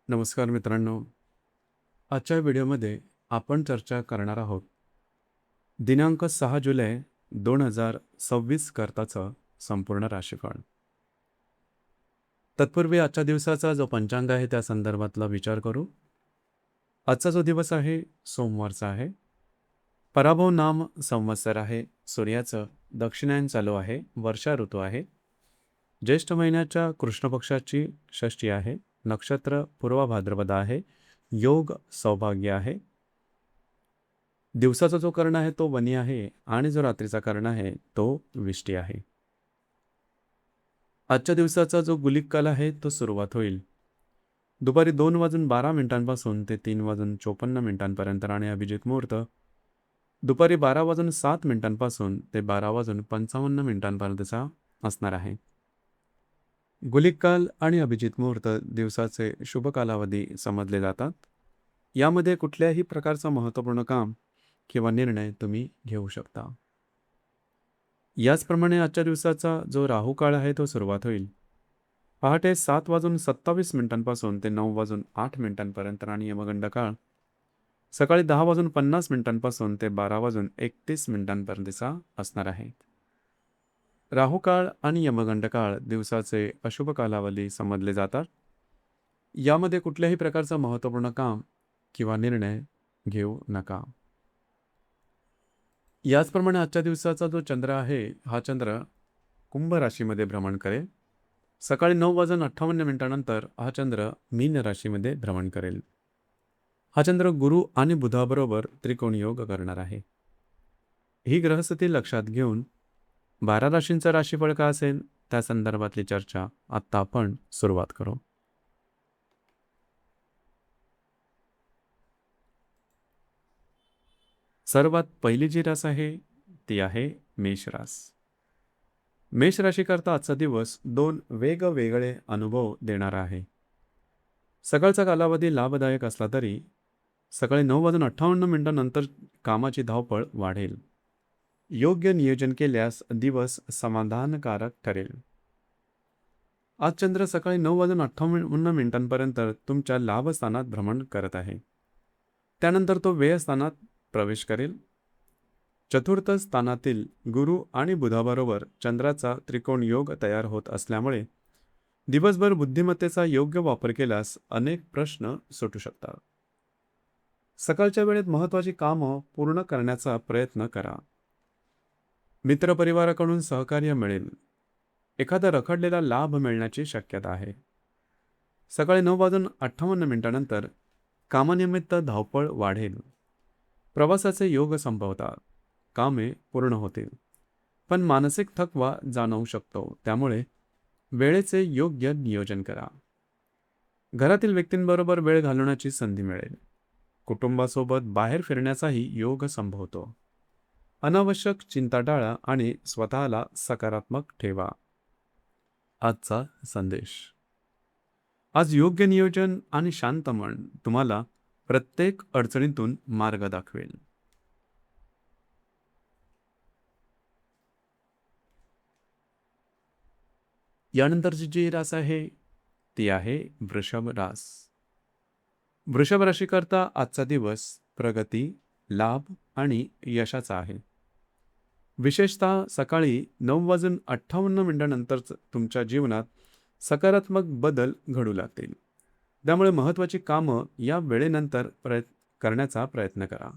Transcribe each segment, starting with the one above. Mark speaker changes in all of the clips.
Speaker 1: नमस्कार मित्रांनो. आजच्या व्हिडिओमध्ये आपण चर्चा करणार आहोत दिनांक 6 जुलै 2026 करताचं संपूर्ण राशीफळ. तत्पूर्वी आजच्या दिवसाचा जो पंचांग आहे त्या संदर्भातला विचार करू. आजचा जो दिवस आहे सोमवारचा आहे. पराभव नाम संवत्सर आहे. सूर्याचं दक्षिणायन चालू आहे. वर्षा ऋतू आहे. ज्येष्ठ महिन्याच्या कृष्ण पक्षाची षष्ठी आहे. नक्षत्र पूर्व भाद्रपद आहे. योग सौभाग्य आहे. दिवसाचा जो कर्ण आहे तो वनी आहे आणि जो रात्रीचा कर्ण आहे तो विष्टी आहे. आजच्या दिवसाचा जो गुलिक काल आहे तो सुरुवात होईल दुपारी 2:12 ते 3:54 आणि अभिजित मुहूर्त दुपारी 12:07 ते 12:55 असणार आहे. गुलिक काल आणि अभिजित मुहूर्त दिवसाचे शुभ कालावधी समजले जातात. यामध्ये कुठल्याही प्रकारचं महत्त्वपूर्ण काम किंवा निर्णय तुम्ही घेऊ शकता. याचप्रमाणे आजच्या दिवसाचा जो राहू काळ आहे तो सुरुवात होईल पहाटे 7:27 ते 9:08 आणि यमगंड काळ सकाळी 10:50 ते 12:31 असणार आहे. राहू काळ आणि यमगंड काळ दिवसाचे अशुभ कालावधी समजले जातात. यामध्ये कुठल्याही प्रकारचं महत्त्वपूर्ण काम किंवा निर्णय घेऊ नका. याचप्रमाणे आजच्या दिवसाचा जो चंद्र आहे हा चंद्र कुंभ राशीमध्ये भ्रमण करेल. सकाळी 9:58 नंतर हा चंद्र मीन राशीमध्ये भ्रमण करेल. हा चंद्र गुरु आणि बुधाबरोबर त्रिकोण योग करणार आहे. ही ग्रहस्थिती लक्षात घेऊन 12 राशींचा राशीफळ का असेल त्या संदर्भातली चर्चा आता आपण सुरुवात करू. सर्वात पहिली जी रास आहे ती आहे मेष रास. मेष राशीकरता आजचा दिवस 2 वेगवेगळे अनुभव देणारा आहे. सकाळचा कालावधी लाभदायक असला तरी सकाळी 9:58 नंतर कामाची धावपळ वाढेल. योग्य नियोजन केल्यास दिवस समाधानकारक ठरेल. आज चंद्र सकाळी 9:58 तुमच्या लाभस्थानात भ्रमण करत आहे. त्यानंतर तो व्ययस्थानात प्रवेश करेल. चतुर्थ स्थानातील गुरु आणि बुधाबरोबर चंद्राचा त्रिकोण योग तयार होत असल्यामुळे दिवसभर बुद्धिमत्तेचा योग्य वापर केल्यास अनेक प्रश्न सुटू शकतात. सकाळच्या वेळेत महत्त्वाची कामं पूर्ण करण्याचा प्रयत्न करा. मित्रपरिवाराकडून सहकार्य मिळेल. एखादा रखडलेला लाभ मिळण्याची शक्यता आहे. सकाळी 9:58 नंतर कामानिमित्त धावपळ वाढेल. प्रवासाचे योग संभवतात. कामे पूर्ण होतील. पण मानसिक थकवा जाणवू शकतो. त्यामुळे वेळेचे योग्य नियोजन करा. घरातील व्यक्तींबरोबर वेळ घालवण्याची संधी मिळेल. कुटुंबासोबत बाहेर फिरण्याचाही योग संभवतो. अनावश्यक चिंता टाळा आणि स्वतःला सकारात्मक ठेवा. आजचा संदेश. आज योग्य नियोजन आणि शांत मन तुम्हाला प्रत्येक अडचणीतून मार्ग दाखवेल. यानंतरची जी रास आहे ती आहे वृषभ रास. वृषभ राशीकरता आजचा दिवस प्रगती, लाभ आणि यशाचा आहे. विशेषतः सकाळी 9:58 नंतर तुमच्या जीवनात सकारात्मक बदल घडू लागतील. त्यामुळे महत्त्वाची कामं या वेळेनंतर करण्याचा प्रयत्न करा.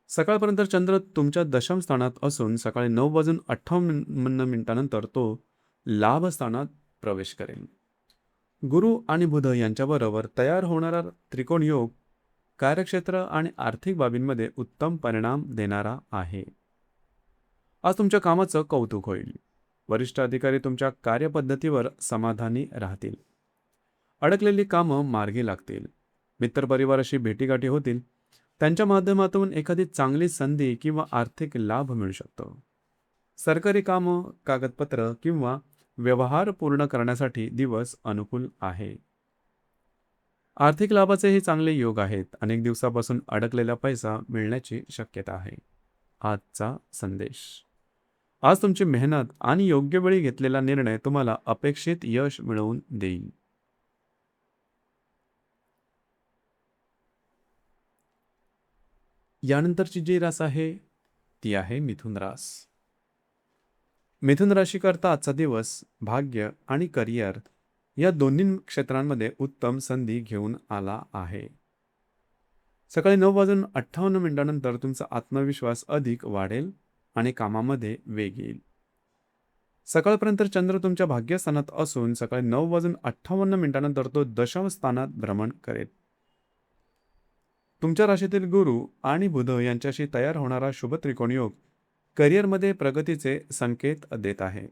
Speaker 1: सकाळपर्यंत चंद्र तुमच्या दशम स्थानात असून सकाळी 9:58 नंतर तो लाभ स्थानात प्रवेश करेल. गुरु आणि बुध यांच्याबरोबर तयार होणारा त्रिकोण योग कार्यक्षेत्र आणि आर्थिक बाबींमध्ये उत्तम परिणाम देणारा आहे. आज तुमच्या कामाचं कौतुक होईल. वरिष्ठ अधिकारी तुमच्या कार्यपद्धतीवर समाधानी राहतील. अडकलेली कामं मार्गी लागतील. मित्रपरिवाराशी भेटीगाठी होतील. त्यांच्या माध्यमातून एखादी चांगली संधी किंवा आर्थिक लाभ मिळू शकतो. सरकारी कामं, कागदपत्र किंवा व्यवहार पूर्ण करण्यासाठी दिवस अनुकूल आहे. आर्थिक लाभाचेही चांगले योग आहेत. अनेक दिवसापासून अडकलेला पैसा मिळण्याची शक्यता आहे. आजचा संदेश. आज तुमची मेहनत आणि योग्य वेळी घेतलेला निर्णय तुम्हाला अपेक्षित यश मिळवून देईल. यानंतरची जी रास आहे ती आहे मिथुन रास. मिथुन राशीकरता आजचा दिवस भाग्य आणि करिअर या दोन्ही क्षेत्रांमध्ये उत्तम संधी घेऊन आला आहे. सकाळी 9:58 तुमचा आत्मविश्वास अधिक वाढेल आणि कामामध्ये वेग येईल. सकाळपर्यंत चंद्र तुमच्या भाग्यस्थानात असून सकाळी 9:58 तो दशम स्थानात भ्रमण करेल. तुमच्या राशीतील गुरु आणि बुध यांच्याशी तयार होणारा शुभ त्रिकोण योग करिअरमध्ये प्रगतीचे संकेत देत आहे.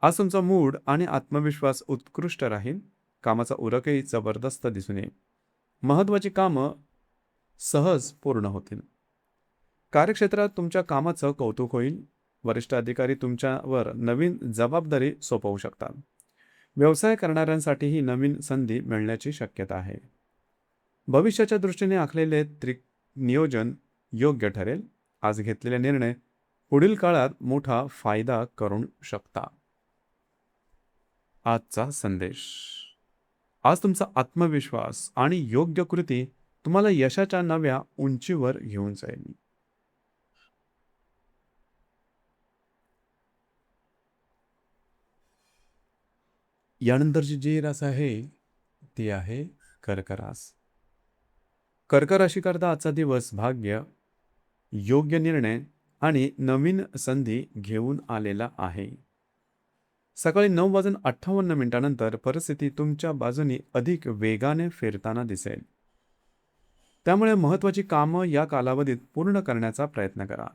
Speaker 1: आज तुमचा मूड आणि आत्मविश्वास उत्कृष्ट राहील. कामाचा उरकही जबरदस्त दिसून येईल. महत्त्वाची कामं सहज पूर्ण होतील. कार्यक्षेत्रात तुमच्या कामाचं कौतुक होईल. वरिष्ठ अधिकारी तुमच्यावर नवीन जबाबदारी सोपवू शकतात. व्यवसाय करणाऱ्यांसाठीही नवीन संधी मिळण्याची शक्यता आहे. भविष्याच्या दृष्टीने आखलेले नियोजन योग्य ठरेल. आज घेतलेले निर्णय पुढील काळात मोठा फायदा करू शकता. आजचा संदेश. आज तुमचा आत्मविश्वास आणि योग्य कृती तुम्हाला यशाच्या नव्या उंचीवर घेऊन जाईल. यानंतरची जी रास आहे ती आहे कर्क रास. कर्क राशीकरता आजचा दिवस भाग्य, योग्य निर्णय आणि नवीन संधी घेऊन आलेला आहे. सकाळी 9:58 परिस्थिती तुमच्या बाजूने अधिक वेगाने फिरताना दिसेल. त्यामुळे महत्त्वाची कामं या कालावधीत पूर्ण करण्याचा प्रयत्न करा.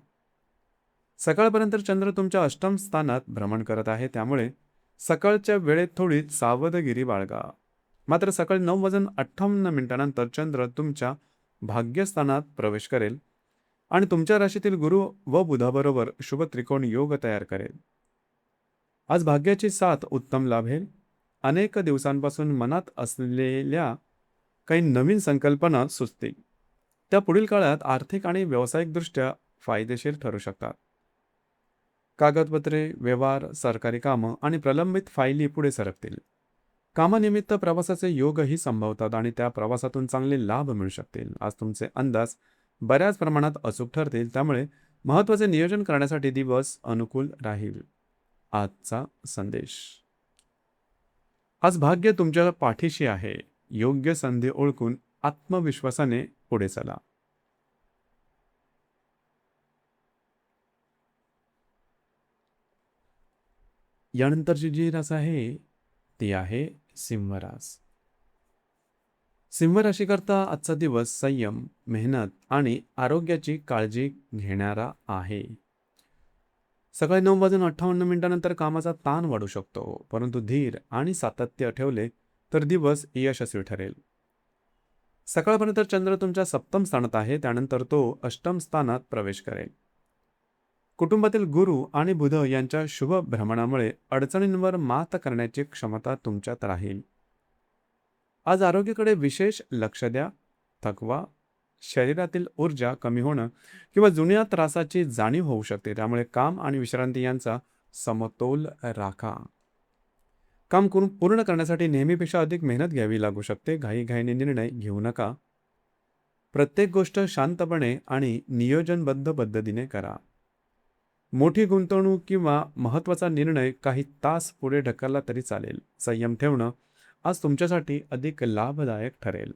Speaker 1: सकाळपर्यंत चंद्र तुमच्या अष्टम स्थानात भ्रमण करत आहे. त्यामुळे सकाळच्या वेळेत थोडी सावधगिरी बाळगा. मात्र सकाळी 9:58 चंद्र तुमच्या भाग्यस्थानात प्रवेश करेल आणि तुमच्या राशीतील गुरु व बुधाबरोबर शुभ त्रिकोण योग तयार करेल. आज भाग्याची साथ उत्तम लाभेल. अनेक दिवसांपासून मनात असलेल्या काही नवीन संकल्पना सुचतील. त्या पुढील काळात आर्थिक आणि व्यावसायिकदृष्ट्या फायदेशीर ठरू शकतात. कागदपत्रे, व्यवहार, सरकारी कामं आणि प्रलंबित फायली पुढे सरकतील. कामानिमित्त प्रवासाचे योगही संभवतात आणि त्या प्रवासातून चांगले लाभ मिळू शकतील. आज तुमचे अंदाज बऱ्याच प्रमाणात अचूक ठरतील. त्यामुळे महत्त्वाचे नियोजन करण्यासाठी दिवस अनुकूल राहील. आजचा संदेश. आज भाग्य तुमच्या पाठीशी आहे. योग्य संधी ओळखून आत्मविश्वासाने पुढे चला. यानंतरची जी रास आहे ती आहे सिंह रास. सिंह राशीकरता आजचा दिवस संयम, मेहनत आणि आरोग्याची काळजी घेणारा आहे. सकाळी 9:58 कामाचा ताण वाढू शकतो, परंतु धीर आणि सातत्य ठेवले तर दिवस यशस्वी ठरेल. सकाळपर्यंत चंद्र तुमच्या सप्तम स्थानात आहे. त्यानंतर तो अष्टम स्थानात प्रवेश करेल. कुटुंबातील गुरु आणि बुध यांच्या शुभ भ्रमणामुळे अडचणींवर मात करण्याची क्षमता तुमच्यात राहील. आज आरोग्याकडे विशेष लक्ष द्या. थकवा, शरीरातील ऊर्जा कमी होणं किंवा जुन्या त्रासाची जाणीव होऊ शकते. त्यामुळे काम आणि विश्रांती यांचा समतोल राखा. काम पूर्ण करण्यासाठी नेहमीपेक्षा अधिक मेहनत घ्यावी लागू शकते. घाईघाईने निर्णय घेऊ नका. प्रत्येक गोष्ट शांतपणे आणि नियोजनबद्ध पद्धतीने करा. मोठी गुंतवणूक किंवा महत्त्वाचा निर्णय काही तास पुढे ढकलला तरी चालेल. संयम ठेवणं आज तुमच्यासाठी अधिक लाभदायक ठरेल.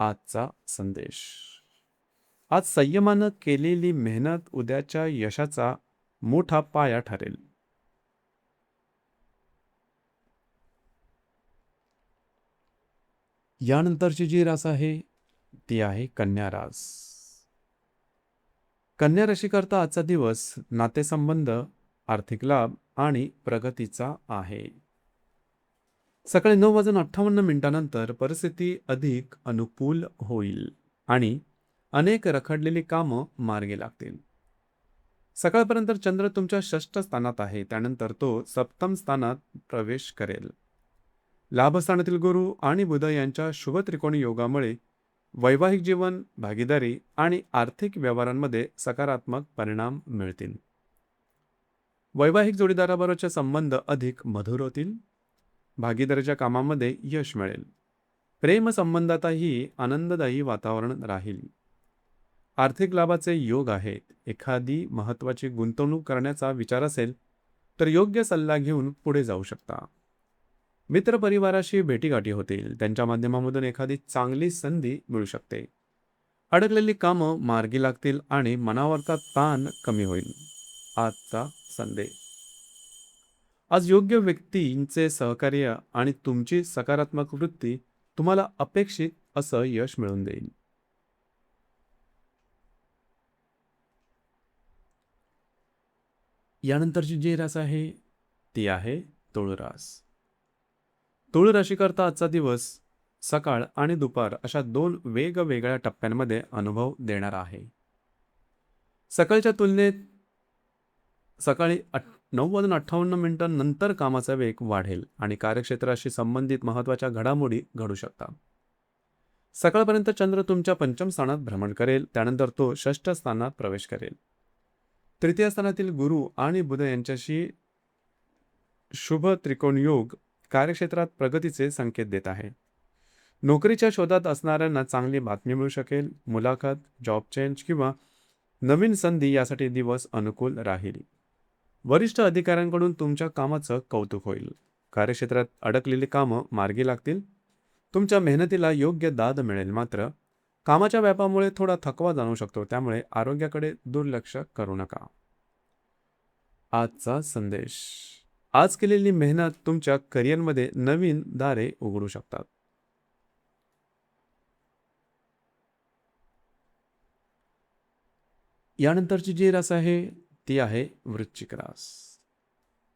Speaker 1: आजचा संदेश. आज संयमानं केलेली मेहनत उद्याच्या यशाचा मोठा पाया ठरेल. यानंतरची जी रास आहे ती आहे कन्या रास. कन्या राशीकरता आजचा दिवस नातेसंबंध, आर्थिक लाभ आणि प्रगतीचा आहे. सकाळी 9:58 परिस्थिती अधिक अनुकूल होईल आणि अनेक रखडलेली कामं मार्गी लागतील. सकाळपर्यंत चंद्र तुमच्या षष्ठ स्थानात आहे. त्यानंतर तो सप्तम स्थानात प्रवेश करेल. लाभस्थानातील गुरु आणि बुध यांच्या शुभ त्रिकोणी योगामुळे वैवाहिक जीवन, भागीदारी आणि आर्थिक व्यवहारांमध्ये सकारात्मक परिणाम मिळतील. वैवाहिक जोडीदाराबरोबरचे संबंध अधिक मधुर होतील. भागीदारीच्या कामामध्ये यश मिळेल. प्रेम संबंधातही आनंददायी वातावरण राहील. आर्थिक लाभाचे योग आहेत. एखादी महत्त्वाची गुंतवणूक करण्याचा विचार असेल तर योग्य सल्ला घेऊन पुढे जाऊ शकता. मित्रपरिवाराशी भेटीगाठी होतील. त्यांच्या माध्यमामधून एखादी चांगली संधी मिळू शकते. अडकलेली कामं मार्गी लागतील आणि मनावरचा ताण कमी होईल. आजचा संदेश. आज योग्य व्यक्तींचे सहकार्य आणि तुमची सकारात्मक वृत्ती तुम्हाला अपेक्षित असं यश मिळवून देईल. यानंतरची जी रास आहे ती आहे तुळरास. तुळ राशीकरता आजचा दिवस सकाळ आणि दुपार अशा दोन वेगवेगळ्या टप्प्यांमध्ये अनुभव देणारा आहे. सकाळच्या तुलनेत सकाळी 9:58 नंतर कामाचा वेग वाढेल आणि कार्यक्षेत्राशी संबंधित महत्त्वाच्या घडामोडी घडू शकतात. सकाळपर्यंत चंद्र तुमच्या पंचम स्थानात भ्रमण करेल, त्यानंतर तो षष्ठ स्थानात प्रवेश करेल. तृतीय स्थानातील गुरु आणि बुध यांच्याशी शुभ त्रिकोण योग कार्यक्षेत्रात प्रगतीचे संकेत देत आहे. नोकरीच्या शोधात असणाऱ्यांना चांगली बातमी मिळू शकेल. मुलाखत, जॉब चेंज किंवा नवीन संधी यासाठी दिवस अनुकूल राहील. वरिष्ठ अधिकाऱ्यांकडून तुमच्या कामाचं कौतुक होईल. कार्यक्षेत्रात अडकलेली कामं मार्गी लागतील. तुमच्या मेहनतीला योग्य दाद मिळेल. मात्र कामाच्या व्यापामुळे थोडा थकवा जाणवू शकतो, त्यामुळे आरोग्याकडे दुर्लक्ष करू नका. आजचा संदेश. आज केलेली मेहनत तुमच्या करिअरमध्ये नवीन दारे उघडू शकतात. यानंतरची जी रास आहे ती आहे वृश्चिक रास.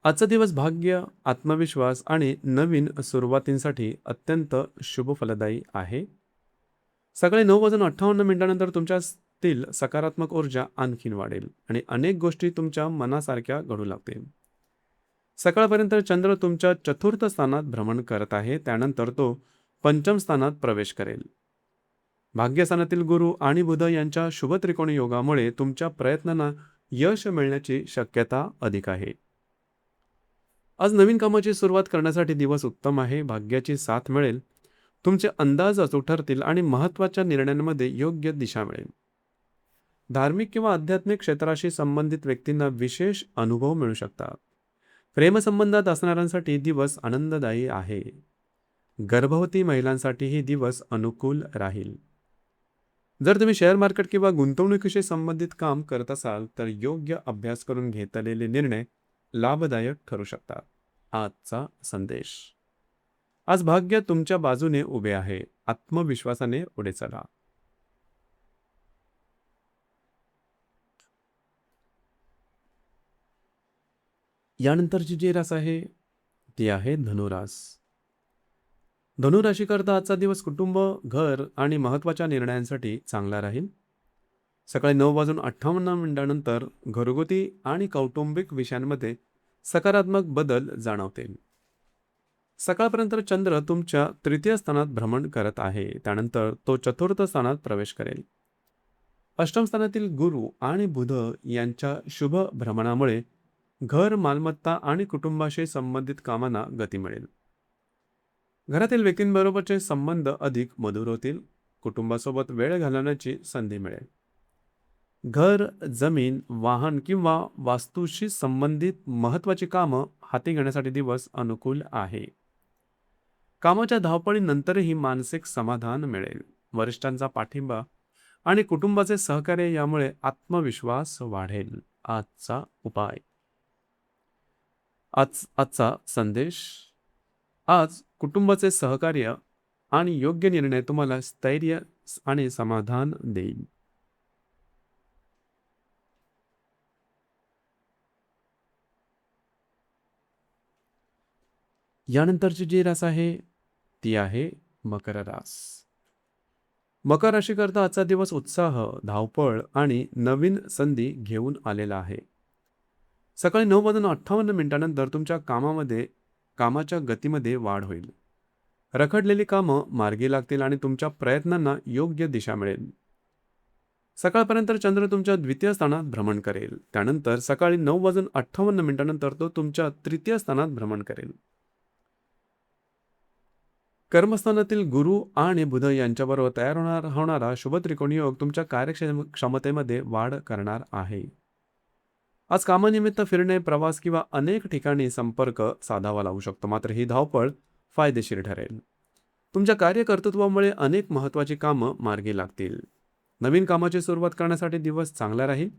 Speaker 1: आजचा दिवस भाग्य, आत्मविश्वास आणि नवीन सुरुवातींसाठी अत्यंत शुभ फलदायी आहे. सकाळी 9:58 तुमच्यातील सकारात्मक ऊर्जा आणखीन वाढेल आणि अनेक गोष्टी तुमच्या मनासारख्या घडू लागतील. सकाळपर्यंत चंद्र तुमच्या चतुर्थ स्थानात भ्रमण करत आहे, त्यानंतर तो पंचम स्थानात प्रवेश करेल. भाग्यस्थानातील गुरु आणि बुध यांच्या शुभ त्रिकोणी योगामुळे तुमच्या प्रयत्नांना यश मिळण्याची शक्यता अधिक आहे. आज नवीन कामाची सुरुवात करण्यासाठी दिवस उत्तम आहे. भाग्याची साथ मिळेल. तुमचे अंदाज अचूक ठरतील आणि महत्त्वाच्या निर्णयांमध्ये योग्य दिशा मिळेल. धार्मिक किंवा आध्यात्मिक क्षेत्राशी संबंधित व्यक्तींना विशेष अनुभव मिळू शकतात. प्रेमसंबंधात असणाऱ्यांसाठी दिवस आनंददायी आहे. गर्भवती महिलांसाठीही दिवस अनुकूल राहील. जर तुम्ही शेअर मार्केट किंवा गुंतवणुकीशी संबंधित काम करत असाल तर योग्य अभ्यास करून घेतलेले निर्णय लाभदायक ठरू शकतात. आजचा संदेश. आज भाग्य तुमच्या बाजूने उभे आहे. आत्मविश्वासाने पुढे चला. यानंतरची जी रास आहे ती आहे धनुरास. धनुराशीकरता आजचा दिवस कुटुंब, घर आणि महत्त्वाच्या निर्णयांसाठी चांगला राहील. सकाळी 9:58 घरगुती आणि कौटुंबिक विषयांमध्ये सकारात्मक बदल जाणवतील. सकाळपर्यंत चंद्र तुमच्या तृतीय स्थानात भ्रमण करत आहे, त्यानंतर तो चतुर्थ स्थानात प्रवेश करेल. अष्टम स्थानातील गुरु आणि बुध यांच्या शुभ भ्रमणामुळे घर, मालमत्ता आणि कुटुंबाशी संबंधित कामांना गती मिळेल. घरातील व्यक्तींबरोबरचे संबंध अधिक मधुर होतील. कुटुंबासोबत वेळ घालवण्याची संधी मिळेल. घर, जमीन, वाहन किंवा वास्तूशी संबंधित महत्त्वाची कामं हाती घेण्यासाठी दिवस अनुकूल आहे. कामाच्या धावपळीनंतरही मानसिक समाधान मिळेल. वरिष्ठांचा पाठिंबा आणि कुटुंबाचे सहकार्य यामुळे आत्मविश्वास वाढेल. आजचा उपाय. आजचा संदेश. आज कुटुंबाचे सहकार्य आणि योग्य निर्णय तुम्हाला स्थैर्य आणि समाधान देईल. यानंतरची जी रास आहे ती आहे मकर रास. मकर राशीकरता आजचा दिवस उत्साह, धावपळ आणि नवीन संधी घेऊन आलेला आहे. सकाळी 9:58 तुमच्या कामाच्या गतीमध्ये वाढ होईल. रखडलेली कामं मार्गी लागतील आणि तुमच्या प्रयत्नांना योग्य दिशा मिळेल. सकाळपर्यंत चंद्र तुमच्या द्वितीय स्थानात भ्रमण करेल, त्यानंतर सकाळी 9:58 तो तुमच्या तृतीय स्थानात भ्रमण करेल. कर्मस्थानातील गुरु आणि बुध यांच्याबरोबर तयार होणारा शुभ त्रिकोणी योग तुमच्या कार्यक्षमतेमध्ये वाढ करणार आहे. आज कामानिमित्त फिरणे, प्रवास किंवा अनेक ठिकाणी संपर्क साधावा लागू शकतो. मात्र ही धावपळ फायदेशीर ठरेल. तुमच्या कार्यकर्तृत्वामुळे अनेक महत्त्वाची कामं मार्गी लागतील. नवीन कामाची सुरुवात करण्यासाठी दिवस चांगला राहील.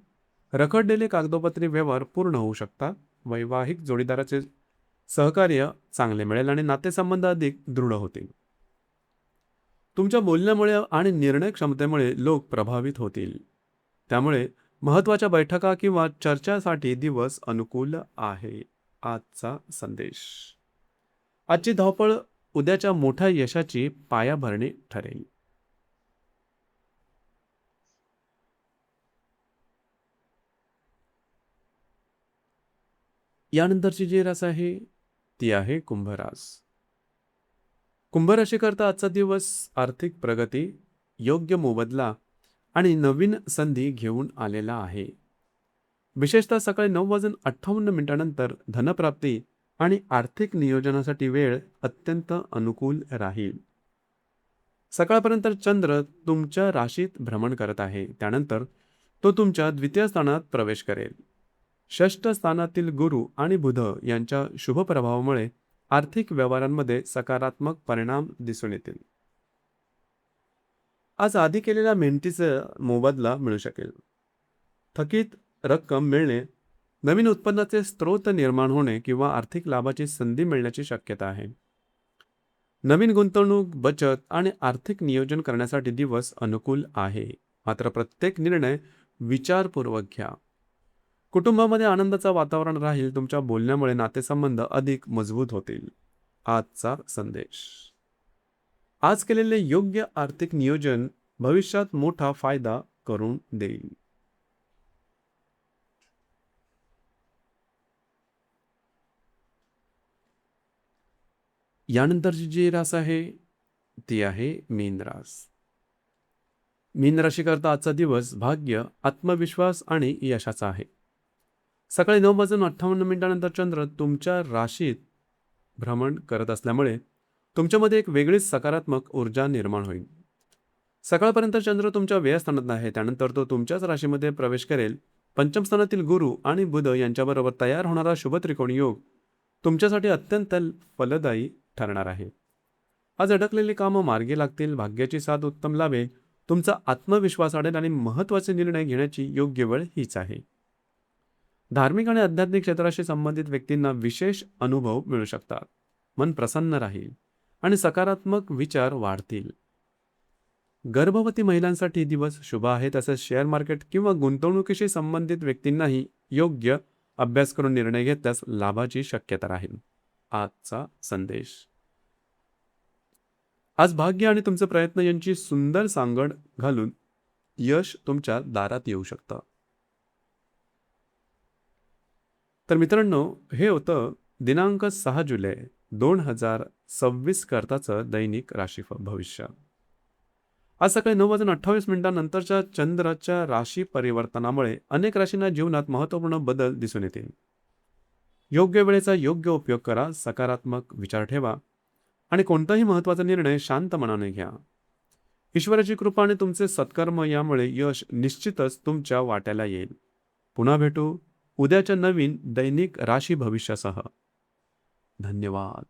Speaker 1: रखडलेले कागदोपत्री व्यवहार पूर्ण होऊ शकतात. वैवाहिक जोडीदाराचे सहकार्य चांगले मिळेल आणि नातेसंबंध अधिक दृढ होतील. तुमच्या बोलण्यामुळे आणि निर्णय क्षमतेमुळे लोक प्रभावित होतील. त्यामुळे महत्त्वाच्या बैठका किंवा चर्चासाठी दिवस अनुकूल आहे. आजचा संदेश. आजची धावपळ उद्याच्या मोठ्या यशाची पायाभरणी ठरेल. यानंतरची जी रास आहे ती आहे कुंभ रास. कुंभ राशीकरता आजचा दिवस आर्थिक प्रगती, योग्य मोबदला आणि नवीन संधी घेऊन आलेला आहे. विशेषतः सकाळी 9:58 धनप्राप्ती आणि आर्थिक नियोजनासाठी वेळ अत्यंत अनुकूल राहील. सकाळपर्यंत चंद्र तुमच्या राशीत भ्रमण करत आहे. त्यानंतर तो तुमच्या द्वितीय स्थानात प्रवेश करेल. षष्ठ स्थानातील गुरु आणि बुध यांच्या शुभ प्रभावामुळे आर्थिक व्यवहारांमध्ये सकारात्मक परिणाम दिसून येतील. आज आधी केलेल्या मेहनतीचा मोबदला मिळू शकेल. थकीत रक्कम मिळणे, नवीन उत्पन्नाचे स्रोत निर्माण होणे किंवा आर्थिक लाभाची संधी मिळण्याची शक्यता आहे. नवीन गुंतवणूक, बचत आणि आर्थिक नियोजन करण्यासाठी दिवस अनुकूल आहे. मात्र प्रत्येक निर्णय विचारपूर्वक घ्या. कुटुंबामध्ये आनंदाचं वातावरण राहील. तुमच्या बोलण्यामुळे नातेसंबंध अधिक मजबूत होतील. आजचा संदेश. आज केलेले योग्य आर्थिक नियोजन भविष्यात मोठा फायदा करून देईल. यानंतरची जी रास आहे ती आहे मीन रास. मीन राशीकरता आजचा दिवस भाग्य, आत्मविश्वास आणि यशाचा आहे. सकाळी 9:58 चंद्र तुमच्या राशीत भ्रमण करत असल्यामुळे तुमच्यामध्ये एक वेगळीच सकारात्मक ऊर्जा निर्माण होईल. सकाळपर्यंत चंद्र तुमच्या व्ययस्थानात आहे. त्यानंतर तो तुमच्याच राशीमध्ये प्रवेश करेल. पंचम स्थानातील गुरु आणि बुध यांच्याबरोबर तयार होणारा शुभ त्रिकोणी योग तुमच्यासाठी अत्यंत फलदायी ठरणार आहे. आज अडकलेली कामं मार्गी लागतील. भाग्याची साथ उत्तम लाभेल. तुमचा आत्मविश्वास वाढेल आणि महत्त्वाचे निर्णय घेण्याची योग्य वेळ हीच आहे. धार्मिक आणि आध्यात्मिक क्षेत्राशी संबंधित व्यक्तींना विशेष अनुभव मिळू शकतात. मन प्रसन्न राहील आणि सकारात्मक विचार वाढतील. गर्भवती महिलांसाठी दिवस शुभ आहे. तसेच शेअर मार्केट किंवा गुंतवणुकीशी संबंधित व्यक्तींनाही योग्य अभ्यास करून निर्णय घेतल्यास लाभाची शक्यता राहील. आजचा संदेश. आज भाग्य आणि तुमचे प्रयत्न यांची सुंदर सांगड घालून यश तुमच्या दारात येऊ शकतं. तर मित्रांनो, हे होतं दिनांक 6 जुलै 2026 करताचं दैनिक राशीफळ भविष्य. आज सकाळी 9:28 नंतरच्या चंद्राच्या राशी परिवर्तनामुळे अनेक राशींना जीवनात महत्त्वपूर्ण बदल दिसून येतील. योग्य वेळेचा योग्य उपयोग करा, सकारात्मक विचार ठेवा आणि कोणताही महत्त्वाचा निर्णय शांत मनाने घ्या. ईश्वराची कृपा आणि तुमचे सत्कर्म यामुळे यश निश्चितच तुमच्या वाट्याला येईल. पुन्हा भेटू उद्याच्या नवीन दैनिक राशी भविष्यासह. धन्यवाद.